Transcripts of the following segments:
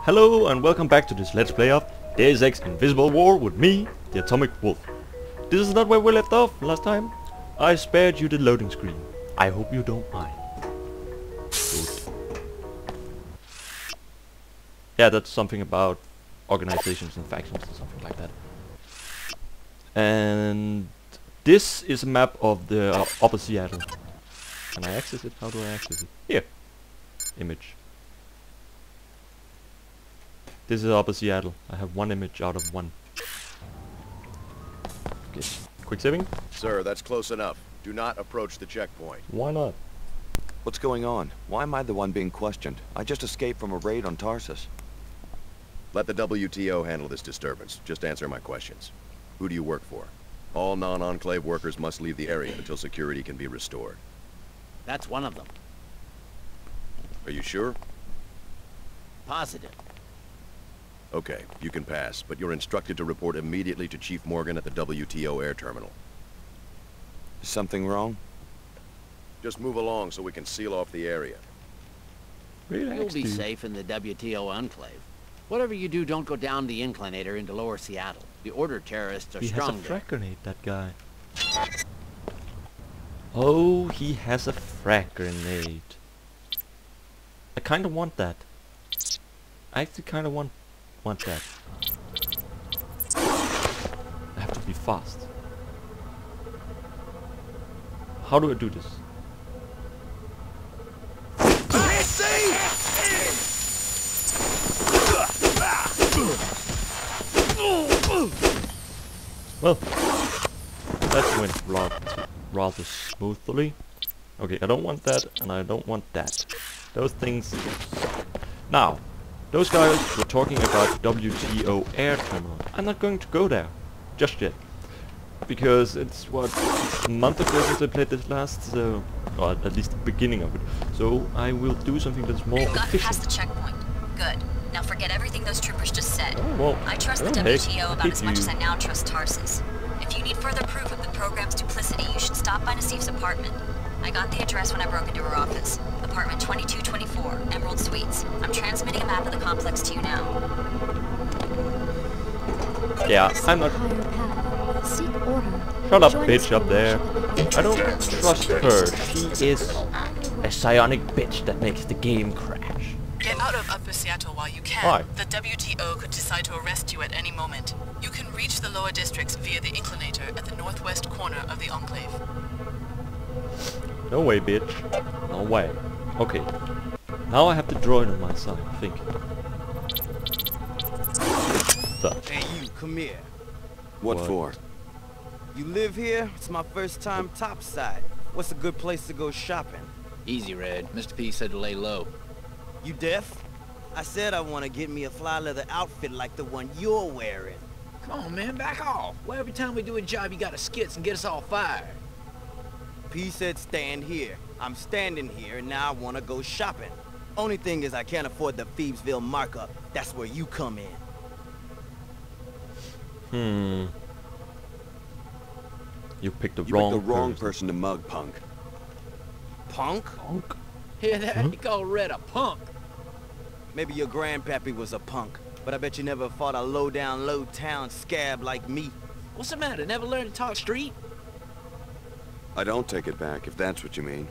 Hello and welcome back to this Let's Play of Deus Ex Invisible War with me, the Atomic Wolf. This is not where we left off last time. I spared you the loading screen. I hope you don't mind. Good. Yeah, that's something about organizations and factions or something like that. And this is a map of the Upper Seattle. Can I access it? How do I access it? Here. Image. This is Upper Seattle. I have one image out of one. Okay. Quick saving. Sir, that's close enough. Do not approach the checkpoint. Why not? What's going on? Why am I the one being questioned? I just escaped from a raid on Tarsus. Let the WTO handle this disturbance. Just answer my questions. Who do you work for? All non-enclave workers must leave the area until security can be restored. That's one of them. Are you sure? Positive. Okay, you can pass, but you're instructed to report immediately to Chief Morgan at the WTO air terminal. Is something wrong? Just move along so we can seal off the area. You'll be safe in the WTO enclave. Whatever you do, don't go down the inclinator into lower Seattle. The Order terrorists are strong. He has a frag grenade, that guy. Oh, he has a frag grenade. I kinda want that. I actually kinda want that. I have to be fast. How do I do this? Well, that went rather smoothly. Okay, I don't want that, and I don't want that. Those things suck. Now, those guys were talking about WTO air terminal. I'm not going to go there just yet, because it's a month ago since I played this last, so, or at least the beginning of it. So I will do something that's more You've gotten efficient. past the checkpoint. Good. Now forget everything those troopers just said. Oh, well, I trust the WTO about as much as I now trust Tarsus. If you need further proof of the program's duplicity, you should stop by Nassif's apartment. I got the address when I broke into her office. Apartment 2224, Emerald Suites. I'm transmitting a map of the complex to you now. Yeah, I'm not... Shut up, bitch, up there. I don't trust her. She is a psionic bitch that makes the game crash. Get out of Upper Seattle while you can. Why? The WTO could decide to arrest you at any moment. You can reach the lower districts via the inclinator at the northwest corner of the enclave. No way, bitch. No way. Okay. Now I have the droid on my side, I think. So. Hey you, come here. What What? for? You live here? It's my first time topside. What's a good place to go shopping? Easy, Red. Mr. P said to lay low. You deaf? I said I want to get me a fly leather outfit like the one you're wearing. Come on, man, back off. Well, every time we do a job, you gotta skits and get us all fired. P said stand here. I'm standing here, and now I want to go shopping. Only thing is I can't afford the Phoebesville markup. That's where you come in. You picked the You wrong picked the wrong person to mug, punk. Punk? Punk? Hear that? You call Red a punk. Maybe your grandpappy was a punk, but I bet you never fought a low-down, low-town scab like me. What's the matter? Never learned to talk street? I don't take it back, if that's what you mean.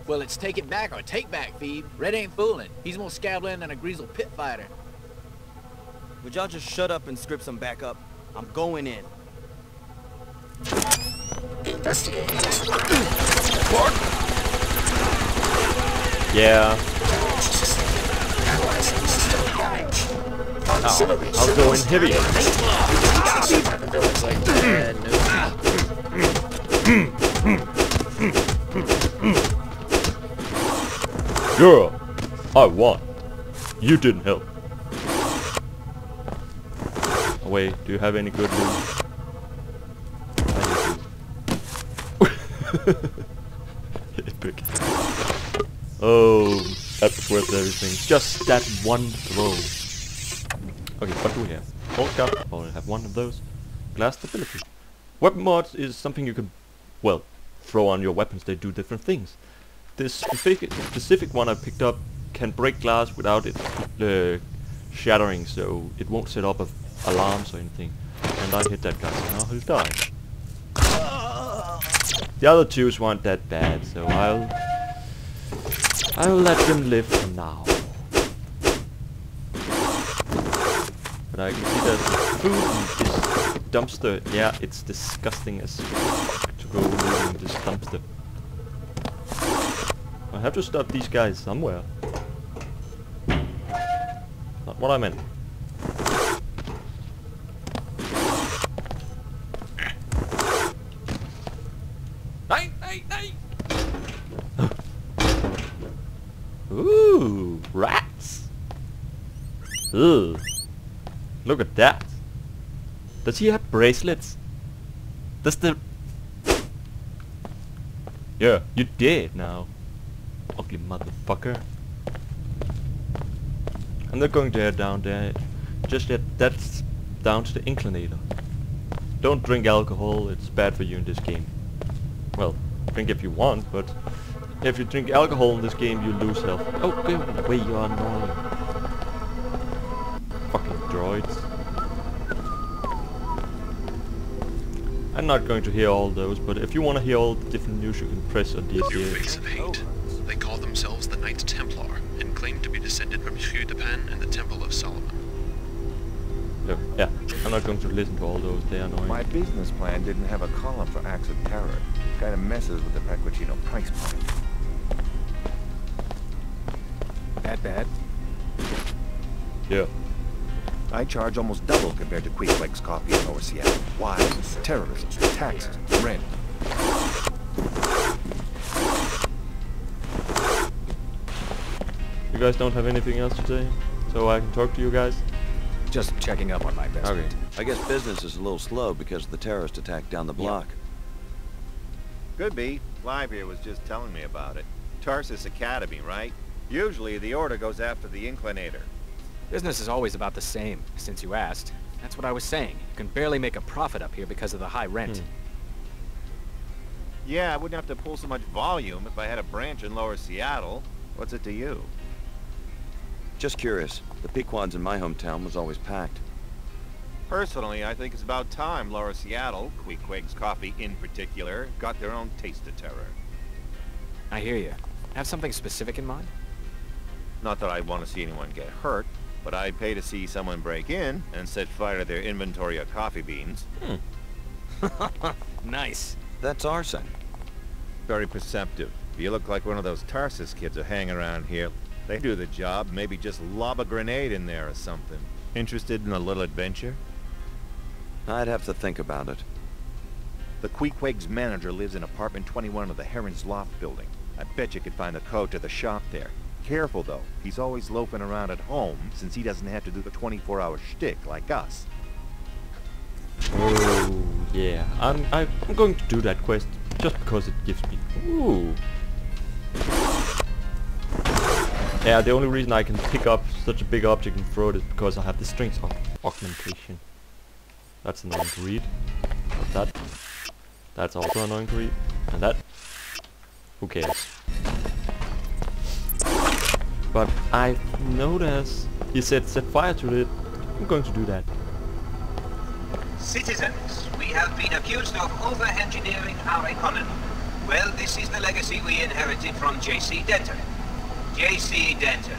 Well, it's take it back or take back, Phoebe. Red ain't fooling. He's more scabland than a greasel pit fighter. Would y'all just shut up and script some backup? I'm going in. Yeah. Oh, I'll go in heavy. Looks like bad Yeah, I won. You didn't help. Oh, wait, do you have any good news? Epic. Oh, that was worth everything. Just that one throw. Okay, what do we have? Shortcut. Oh, I have one of those. Glass stability. Weapon mods is something you can, well, throw on your weapons. They do different things. This specific one I picked up can break glass without it shattering, so it won't set up alarms or anything. And I hit that guy, so now he'll die. The other twos weren't that bad, so I'll let them live for now. But I can see there's food in this dumpster. Yeah, it's disgusting as fuck to go in this dumpster. I have to stop these guys somewhere. Not what I meant. Ooh, rats! Ugh. Look at that. Does he have bracelets? Does the... Yeah, you did now. Ugly motherfucker. I'm not going to head down there just yet. That's down to the inclinator. Don't drink alcohol, it's bad for you in this game. Well, drink if you want, but if you drink alcohol in this game, you lose health. Oh, go away, you are annoying. Fucking droids. I'm not going to hear all those, but if you want to hear all the different news, you can press on this Your here. face of hate. They call themselves the Knights Templar, and claim to be descended from Hugh de Pan and the Temple of Solomon. Look, yeah, I'm not going to listen to all those, they're annoying. My business plan didn't have a column for acts of terror. Kind of messes with the Pequicino price point. That bad? Yeah. I charge almost double compared to Queequeg's coffee in Lower Seattle. Why? Terrorism, taxes, rent. You guys don't have anything else to say? So I can talk to you guys? Just checking up on my investment. Okay. I guess business is a little slow because of the terrorist attack down the block. Could be. Live here was just telling me about it. Tarsus Academy, right? Usually the order goes after the inclinator. Business is always about the same, since you asked. That's what I was saying. You can barely make a profit up here because of the high rent. Yeah, I wouldn't have to pull so much volume if I had a branch in Lower Seattle. What's it to you? Just curious. The Pequod's in my hometown was always packed. Personally, I think it's about time Lower Seattle, Queequeg's Coffee in particular, got their own taste of terror. I hear you. Have something specific in mind? Not that I want to see anyone get hurt, but I'd pay to see someone break in and set fire to their inventory of coffee beans. Nice. That's arson. Very perceptive. You look like one of those Tarsus kids who hang around here. They do the job, maybe just lob a grenade in there or something. Interested in a little adventure? I'd have to think about it. The Queequeg's manager lives in apartment 21 of the Heron's Loft building. I bet you could find the code to the shop there. Careful though, he's always loafing around at home since he doesn't have to do the 24-hour shtick like us. Oh, yeah. I'm going to do that quest just because it gives me... Ooh. Yeah, the only reason I can pick up such a big object and throw it is because I have the strength augmentation. That's annoying to read. That's also annoying to read. And that... Who cares? But I noticed he said set fire to it. I'm going to do that. Citizens, we have been accused of over-engineering our economy. Well, this is the legacy we inherited from J.C. Denton. J.C. Denton,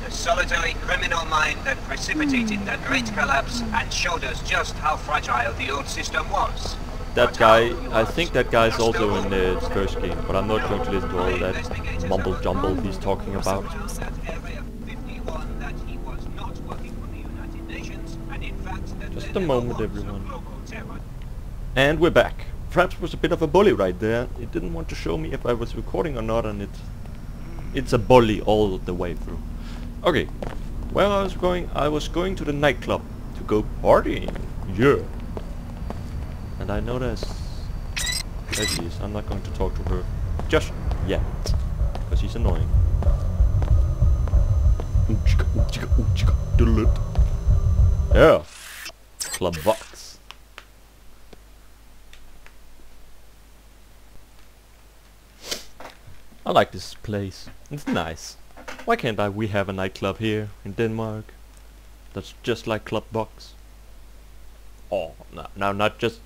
the solitary criminal mind that precipitated the Great Collapse and showed us just how fragile the old system was. That guy, I think that guy is also in the first game, but I'm not going to listen to all that mumble jumble he's talking about. Just a moment, everyone. And we're back. Perhaps was a bit of a bully right there. It didn't want to show me if I was recording or not, and it's a bully all the way through. Okay, where I was going to the nightclub to go partying. Yeah. And I noticed... There she is. I'm not going to talk to her just yet, because she's annoying. Yeah. Club Vox. I like this place. It's nice. Why can't we have a nightclub here in Denmark? That's just like Club Box. Oh, no, not just...